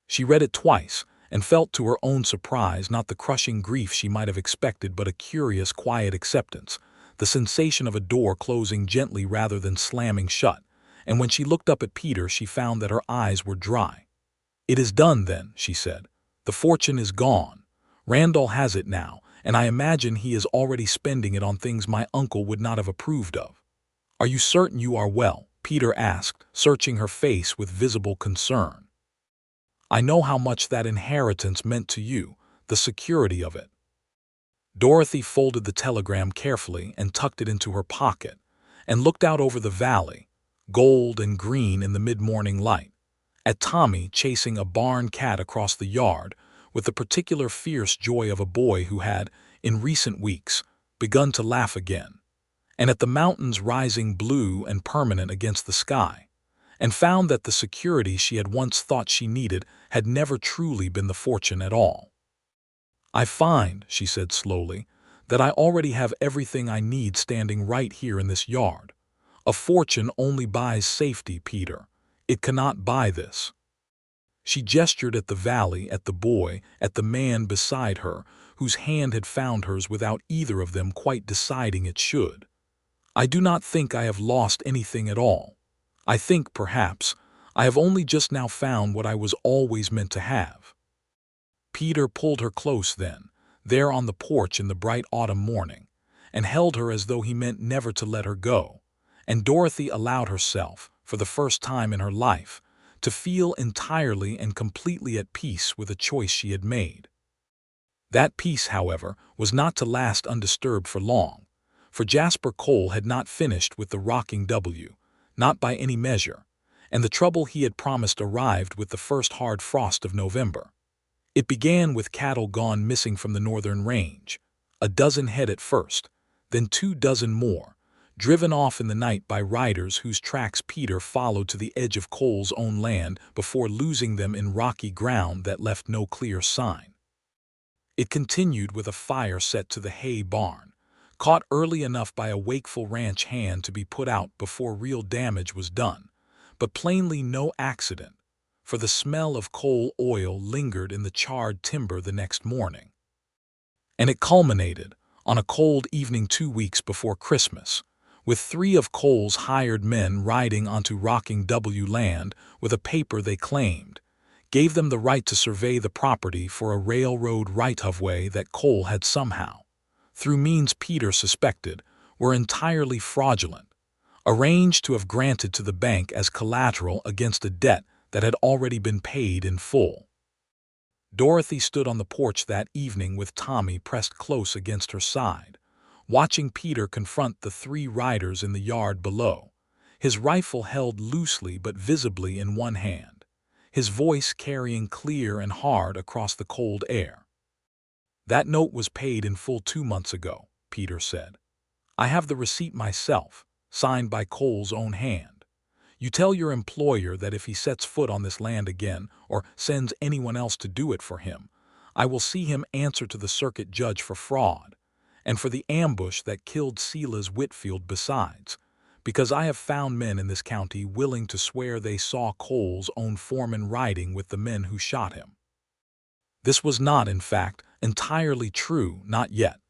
She read it twice and felt to her own surprise not the crushing grief she might have expected but a curious quiet acceptance, the sensation of a door closing gently rather than slamming shut, and when she looked up at Peter she found that her eyes were dry. "It is done then," she said. "The fortune is gone. Randall has it now, and I imagine he is already spending it on things my uncle would not have approved of." "Are you certain you are well?" Peter asked, searching her face with visible concern. "I know how much that inheritance meant to you, the security of it." Dorothy folded the telegram carefully and tucked it into her pocket, and looked out over the valley, gold and green in the mid-morning light, at Tommy chasing a barn cat across the yard with the particular fierce joy of a boy who had, in recent weeks, begun to laugh again, and at the mountains rising blue and permanent against the sky, and found that the security she had once thought she needed had never truly been the fortune at all. "I find," she said slowly, "that I already have everything I need standing right here in this yard. A fortune only buys safety, Peter. It cannot buy this." She gestured at the valley, at the boy, at the man beside her, whose hand had found hers without either of them quite deciding it should. "I do not think I have lost anything at all. I think, perhaps, I have only just now found what I was always meant to have." Peter pulled her close then, there on the porch in the bright autumn morning, and held her as though he meant never to let her go, and Dorothy allowed herself, for the first time in her life, to feel entirely and completely at peace with a choice she had made. That peace, however, was not to last undisturbed for long, for Jasper Cole had not finished with the rocking W, not by any measure, and the trouble he had promised arrived with the first hard frost of November. It began with cattle gone missing from the northern range, a dozen head at first, then 24 more, driven off in the night by riders whose tracks Peter followed to the edge of Cole's own land before losing them in rocky ground that left no clear sign. It continued with a fire set to the hay barn, caught early enough by a wakeful ranch hand to be put out before real damage was done, but plainly no accident, for the smell of coal oil lingered in the charred timber the next morning. And it culminated, on a cold evening 2 weeks before Christmas, with 3 of Cole's hired men riding onto Rocking W land with a paper they claimed, gave them the right to survey the property for a railroad right-of-way that Cole had somehow, through means Peter suspected, were entirely fraudulent, arranged to have granted to the bank as collateral against a debt that had already been paid in full. Dorothy stood on the porch that evening with Tommy pressed close against her side, watching Peter confront the 3 riders in the yard below, his rifle held loosely but visibly in one hand, his voice carrying clear and hard across the cold air. "That note was paid in full 2 months ago," Peter said. "I have the receipt myself, signed by Cole's own hand. You tell your employer that if he sets foot on this land again, or sends anyone else to do it for him, I will see him answer to the circuit judge for fraud, and for the ambush that killed Silas Whitfield besides, because I have found men in this county willing to swear they saw Cole's own foreman riding with the men who shot him." This was not, in fact, entirely true, not yet,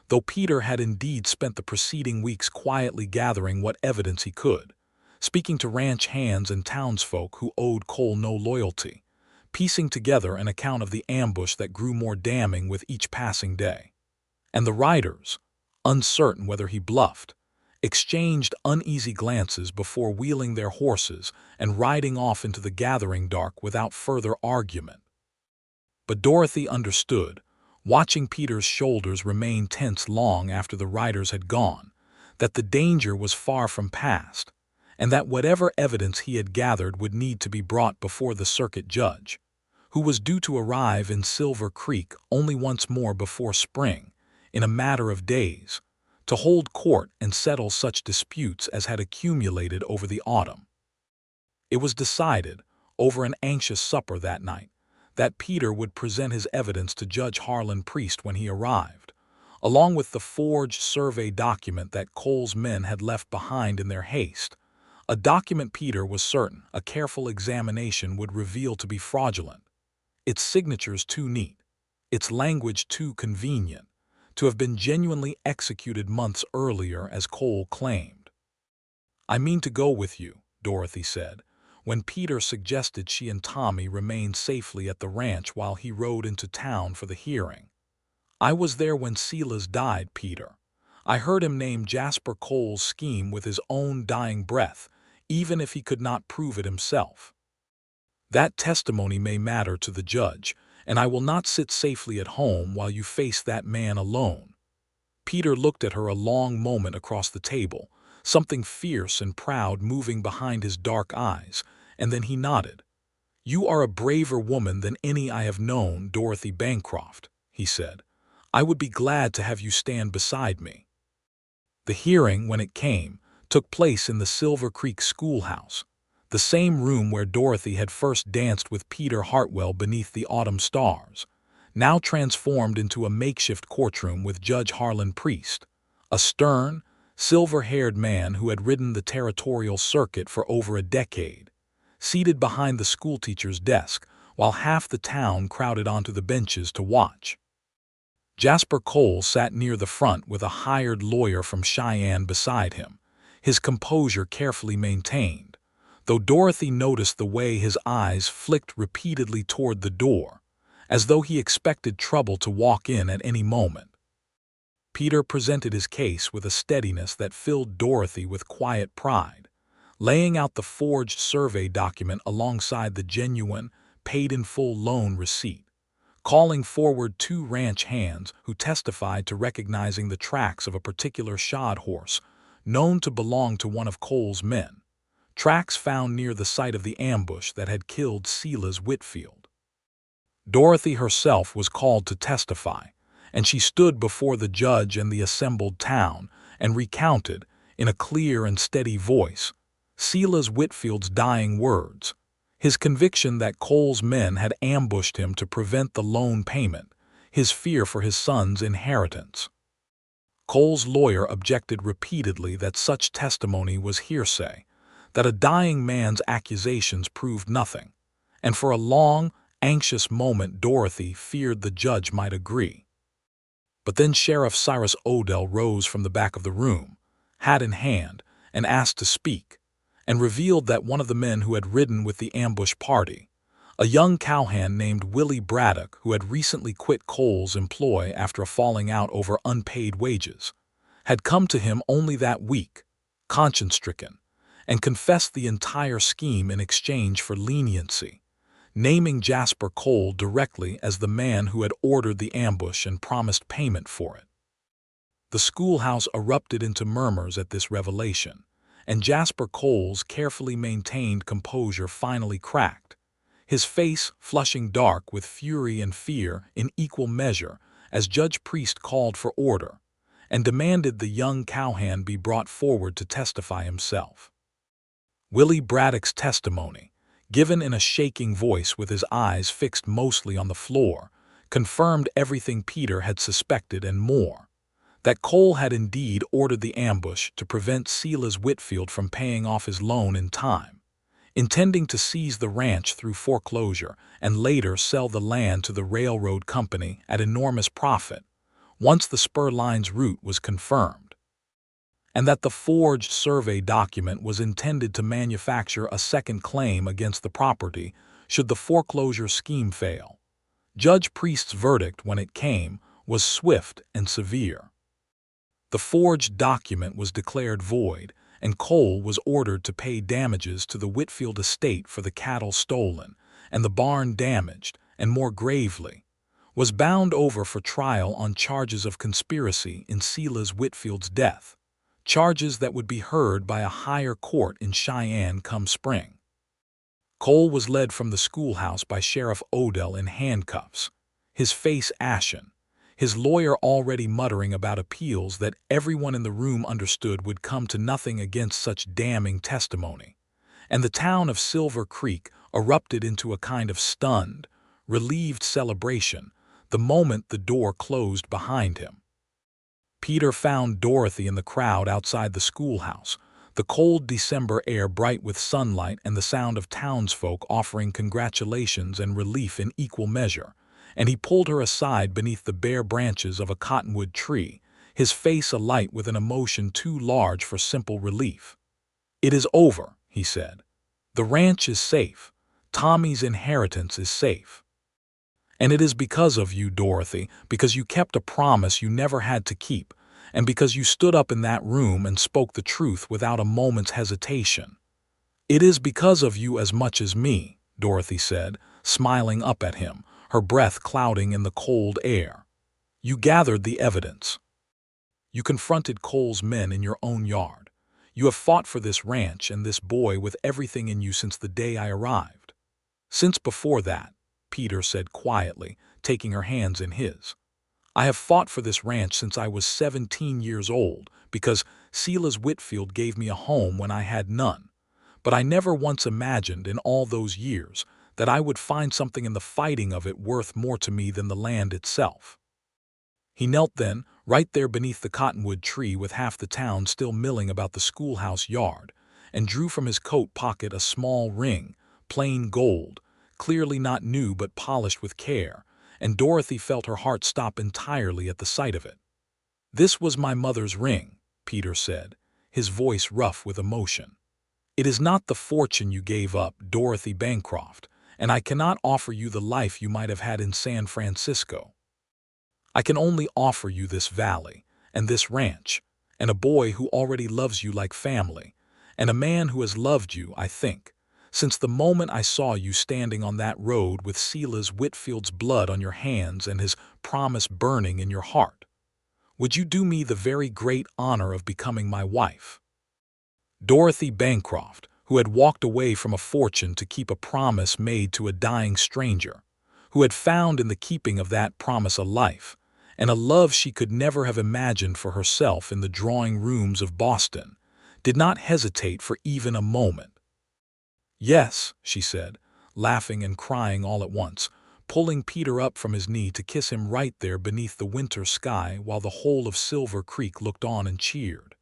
though Peter had indeed spent the preceding weeks quietly gathering what evidence he could, speaking to ranch hands and townsfolk who owed Cole no loyalty, piecing together an account of the ambush that grew more damning with each passing day. And the riders, uncertain whether he bluffed, exchanged uneasy glances before wheeling their horses and riding off into the gathering dark without further argument. But Dorothy understood, watching Peter's shoulders remain tense long after the riders had gone, that the danger was far from past, and that whatever evidence he had gathered would need to be brought before the circuit judge, who was due to arrive in Silver Creek only once more before spring, in a matter of days, to hold court and settle such disputes as had accumulated over the autumn. It was decided, over an anxious supper that night, that Peter would present his evidence to Judge Harlan Priest when he arrived, along with the forged survey document that Cole's men had left behind in their haste, a document Peter was certain a careful examination would reveal to be fraudulent, its signatures too neat, its language too convenient, to have been genuinely executed months earlier as Cole claimed. "I mean to go with you," Dorothy said, when Peter suggested she and Tommy remain safely at the ranch while he rode into town for the hearing. "I was there when Silas died, Peter. I heard him name Jasper Cole's scheme with his own dying breath, even if he could not prove it himself. That testimony may matter to the judge, and I will not sit safely at home while you face that man alone." Peter looked at her a long moment across the table, something fierce and proud moving behind his dark eyes, and then he nodded. "You are a braver woman than any I have known, Dorothy Bancroft," he said. "I would be glad to have you stand beside me." The hearing, when it came, took place in the Silver Creek schoolhouse, the same room where Dorothy had first danced with Peter Hartwell beneath the autumn stars, now transformed into a makeshift courtroom with Judge Harlan Priest, a stern, silver-haired man who had ridden the territorial circuit for over a decade, seated behind the schoolteacher's desk while half the town crowded onto the benches to watch. Jasper Cole sat near the front with a hired lawyer from Cheyenne beside him, his composure carefully maintained, though Dorothy noticed the way his eyes flicked repeatedly toward the door, as though he expected trouble to walk in at any moment. Peter presented his case with a steadiness that filled Dorothy with quiet pride, laying out the forged survey document alongside the genuine, paid-in-full loan receipt, calling forward 2 ranch hands who testified to recognizing the tracks of a particular shod horse known to belong to one of Cole's men, tracks found near the site of the ambush that had killed Silas Whitfield. Dorothy herself was called to testify, and she stood before the judge and the assembled town and recounted, in a clear and steady voice, Silas Whitfield's dying words, his conviction that Cole's men had ambushed him to prevent the loan payment, his fear for his son's inheritance. Cole's lawyer objected repeatedly that such testimony was hearsay, that a dying man's accusations proved nothing, and for a long, anxious moment Dorothy feared the judge might agree. But then Sheriff Cyrus Odell rose from the back of the room, hat in hand, and asked to speak, and revealed that one of the men who had ridden with the ambush party, a young cowhand named Willie Braddock who had recently quit Cole's employ after a falling out over unpaid wages, had come to him only that week, conscience-stricken, and confessed the entire scheme in exchange for leniency, naming Jasper Cole directly as the man who had ordered the ambush and promised payment for it. The schoolhouse erupted into murmurs at this revelation, and Jasper Cole's carefully maintained composure finally cracked, his face flushing dark with fury and fear in equal measure as Judge Priest called for order and demanded the young cowhand be brought forward to testify himself. Willie Braddock's testimony, given in a shaking voice with his eyes fixed mostly on the floor, confirmed everything Peter had suspected and more, that Cole had indeed ordered the ambush to prevent Silas Whitfield from paying off his loan in time, intending to seize the ranch through foreclosure and later sell the land to the railroad company at enormous profit once the spur line's route was confirmed, and that the forged survey document was intended to manufacture a second claim against the property should the foreclosure scheme fail. Judge Priest's verdict, when it came, was swift and severe. The forged document was declared void, and Cole was ordered to pay damages to the Whitfield estate for the cattle stolen and the barn damaged, and more gravely, was bound over for trial on charges of conspiracy in Silas Whitfield's death, charges that would be heard by a higher court in Cheyenne come spring. Cole was led from the schoolhouse by Sheriff Odell in handcuffs, his face ashen, his lawyer already muttering about appeals that everyone in the room understood would come to nothing against such damning testimony, and the town of Silver Creek erupted into a kind of stunned, relieved celebration, the moment the door closed behind him. Peter found Dorothy in the crowd outside the schoolhouse, the cold December air bright with sunlight and the sound of townsfolk offering congratulations and relief in equal measure, and he pulled her aside beneath the bare branches of a cottonwood tree, his face alight with an emotion too large for simple relief. "It is over," he said. "The ranch is safe. Tommy's inheritance is safe. And it is because of you, Dorothy, because you kept a promise you never had to keep, and because you stood up in that room and spoke the truth without a moment's hesitation. It is because of you as much as me," Dorothy said, smiling up at him, her breath clouding in the cold air. "You gathered the evidence. You confronted Cole's men in your own yard. You have fought for this ranch and this boy with everything in you since the day I arrived." "Since before that," Peter said quietly, taking her hands in his. "I have fought for this ranch since I was 17 years old, because Silas Whitfield gave me a home when I had none. But I never once imagined in all those years that I would find something in the fighting of it worth more to me than the land itself." He knelt then, right there beneath the cottonwood tree with half the town still milling about the schoolhouse yard, and drew from his coat pocket a small ring, plain gold, clearly not new but polished with care, and Dorothy felt her heart stop entirely at the sight of it. "This was my mother's ring," Peter said, his voice rough with emotion. "It is not the fortune you gave up, Dorothy Bancroft, and I cannot offer you the life you might have had in San Francisco. I can only offer you this valley, and this ranch, and a boy who already loves you like family, and a man who has loved you, I think, since the moment I saw you standing on that road with Silas Whitfield's blood on your hands and his promise burning in your heart. Would you do me the very great honor of becoming my wife?" Dorothy Bancroft, who had walked away from a fortune to keep a promise made to a dying stranger, who had found in the keeping of that promise a life, and a love she could never have imagined for herself in the drawing rooms of Boston, did not hesitate for even a moment. "Yes," she said, laughing and crying all at once, pulling Peter up from his knee to kiss him right there beneath the winter sky while the whole of Silver Creek looked on and cheered.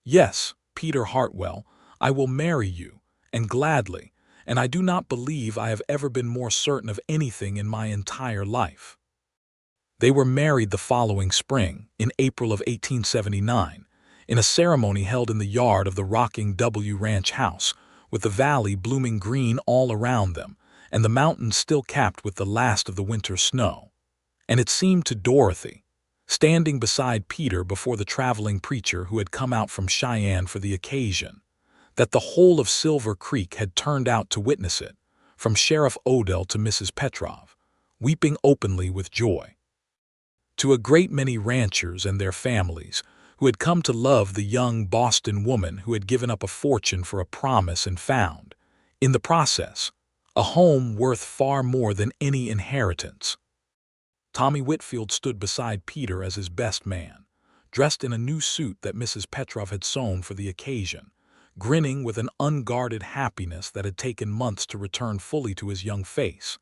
"Yes, Peter Hartwell, I will marry you, and gladly, and I do not believe I have ever been more certain of anything in my entire life." They were married the following spring, in April of 1879, in a ceremony held in the yard of the rocking W Ranch house, with the valley blooming green all around them, and the mountains still capped with the last of the winter snow. And it seemed to Dorothy, standing beside Peter before the traveling preacher who had come out from Cheyenne for the occasion, that the whole of Silver Creek had turned out to witness it, from Sheriff Odell to Mrs. Petrov, weeping openly with joy. To a great many ranchers and their families, who had come to love the young Boston woman who had given up a fortune for a promise and found, in the process, a home worth far more than any inheritance. Tommy Whitfield stood beside Peter as his best man, dressed in a new suit that Mrs. Petrov had sewn for the occasion, grinning with an unguarded happiness that had taken months to return fully to his young face.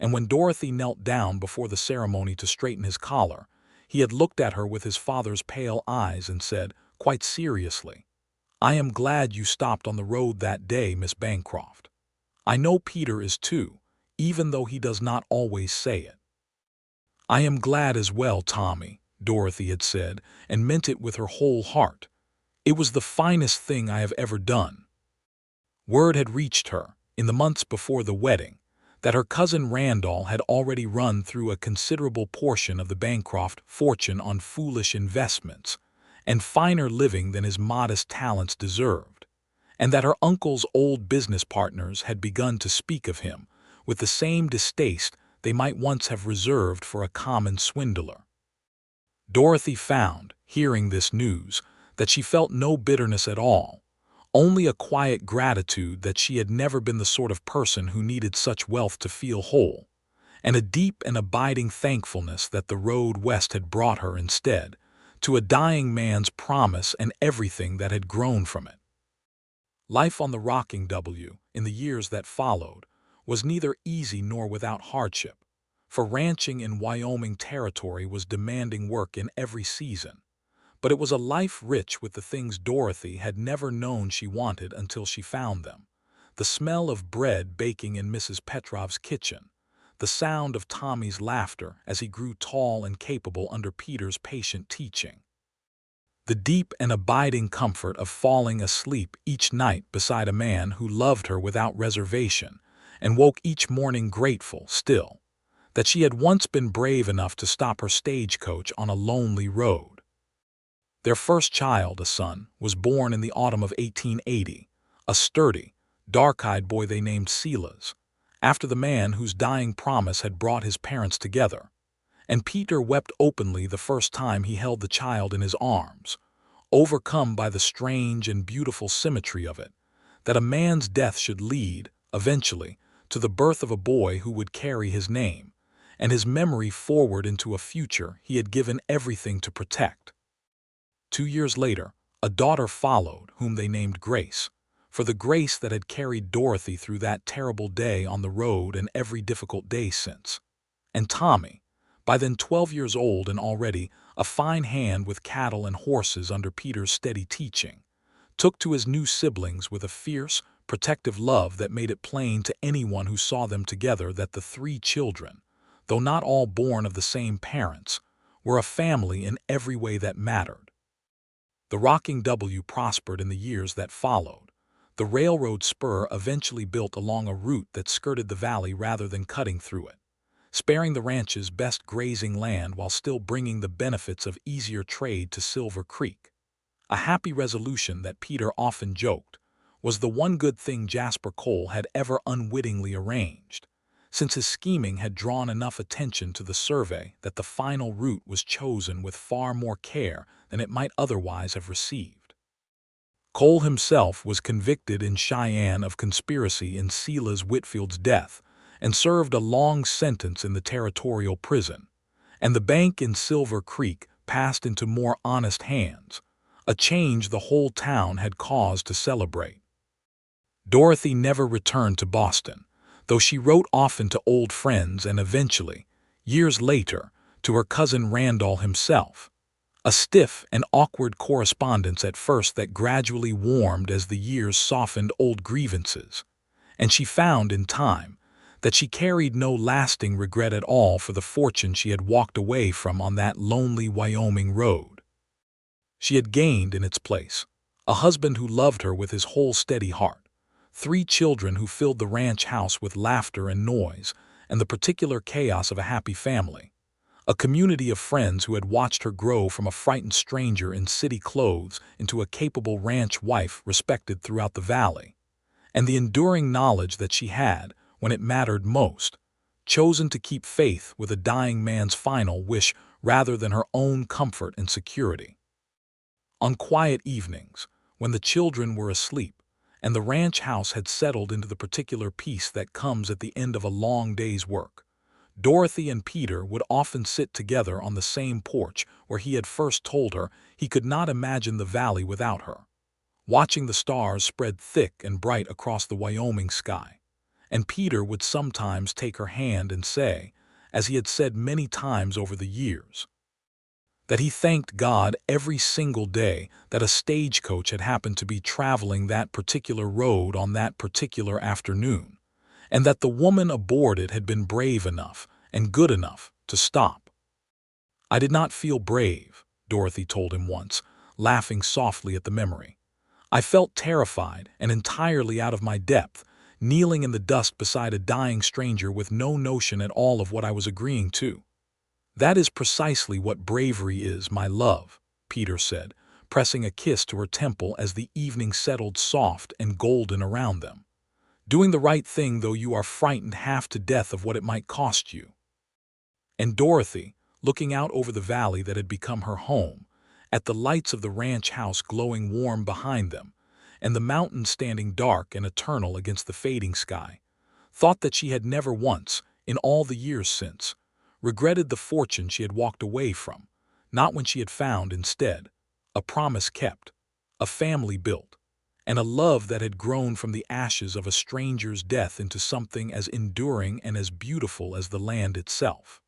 And when Dorothy knelt down before the ceremony to straighten his collar, he had looked at her with his father's pale eyes and said, quite seriously, "I am glad you stopped on the road that day, Miss Bancroft. I know Peter is too, even though he does not always say it." "I am glad as well, Tommy," Dorothy had said, and meant it with her whole heart. "It was the finest thing I have ever done." Word had reached her, in the months before the wedding, that her cousin Randall had already run through a considerable portion of the Bancroft fortune on foolish investments, and finer living than his modest talents deserved, and that her uncle's old business partners had begun to speak of him with the same distaste they might once have reserved for a common swindler. Dorothy found, hearing this news, that she felt no bitterness at all, only a quiet gratitude that she had never been the sort of person who needed such wealth to feel whole, and a deep and abiding thankfulness that the road west had brought her instead, to a dying man's promise and everything that had grown from it. Life on the rocking W, in the years that followed, was neither easy nor without hardship. for ranching in Wyoming territory was demanding work in every season. But it was a life rich with the things Dorothy had never known she wanted until she found them. The smell of bread baking in Mrs. Petrov's kitchen, the sound of Tommy's laughter as he grew tall and capable under Peter's patient teaching, the deep and abiding comfort of falling asleep each night beside a man who loved her without reservation and woke each morning grateful still that she had once been brave enough to stop her stagecoach on a lonely road. Their first child, a son, was born in the autumn of 1880, a sturdy, dark-eyed boy they named Silas, after the man whose dying promise had brought his parents together. And Peter wept openly the first time he held the child in his arms, overcome by the strange and beautiful symmetry of it, that a man's death should lead, eventually, to the birth of a boy who would carry his name, and his memory forward into a future he had given everything to protect. 2 years later, a daughter followed, whom they named Grace, for the grace that had carried Dorothy through that terrible day on the road and every difficult day since. And Tommy, by then 12 years old and already a fine hand with cattle and horses under Peter's steady teaching, took to his new siblings with a fierce, protective love that made it plain to anyone who saw them together that the 3 children, though not all born of the same parents, were a family in every way that mattered. The Rocking W prospered in the years that followed. The railroad spur eventually built along a route that skirted the valley rather than cutting through it, sparing the ranch's best grazing land while still bringing the benefits of easier trade to Silver Creek. A happy resolution that Peter often joked was the one good thing Jasper Cole had ever unwittingly arranged, since his scheming had drawn enough attention to the survey that the final route was chosen with far more care than it might otherwise have received. Cole himself was convicted in Cheyenne of conspiracy in Silas Whitfield's death and served a long sentence in the territorial prison, and the bank in Silver Creek passed into more honest hands, a change the whole town had cause to celebrate. Dorothy never returned to Boston, though she wrote often to old friends and eventually, years later, to her cousin Randall himself, a stiff and awkward correspondence at first that gradually warmed as the years softened old grievances, and she found in time that she carried no lasting regret at all for the fortune she had walked away from on that lonely Wyoming road. She had gained in its place a husband who loved her with his whole steady heart, 3 children who filled the ranch house with laughter and noise and the particular chaos of a happy family, a community of friends who had watched her grow from a frightened stranger in city clothes into a capable ranch wife respected throughout the valley, and the enduring knowledge that she had, when it mattered most, chosen to keep faith with a dying man's final wish rather than her own comfort and security. On quiet evenings, when the children were asleep, and the ranch house had settled into the particular peace that comes at the end of a long day's work, Dorothy and Peter would often sit together on the same porch where he had first told her he could not imagine the valley without her, watching the stars spread thick and bright across the Wyoming sky. And Peter would sometimes take her hand and say, as he had said many times over the years, that he thanked God every single day that a stagecoach had happened to be traveling that particular road on that particular afternoon, and that the woman aboard it had been brave enough and good enough to stop. "I did not feel brave," Dorothy told him once, laughing softly at the memory. "I felt terrified and entirely out of my depth, kneeling in the dust beside a dying stranger with no notion at all of what I was agreeing to." "That is precisely what bravery is, my love," Peter said, pressing a kiss to her temple as the evening settled soft and golden around them. "Doing the right thing though you are frightened half to death of what it might cost you." And Dorothy, looking out over the valley that had become her home, at the lights of the ranch house glowing warm behind them, and the mountains standing dark and eternal against the fading sky, thought that she had never once, in all the years since, regretted the fortune she had walked away from, not when she had found, instead, a promise kept, a family built, and a love that had grown from the ashes of a stranger's death into something as enduring and as beautiful as the land itself.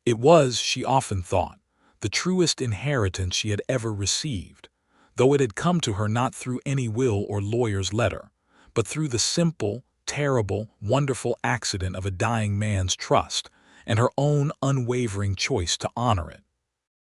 It was, she often thought, the truest inheritance she had ever received, though it had come to her not through any will or lawyer's letter, but through the simple, terrible, wonderful accident of a dying man's trust and her own unwavering choice to honor it.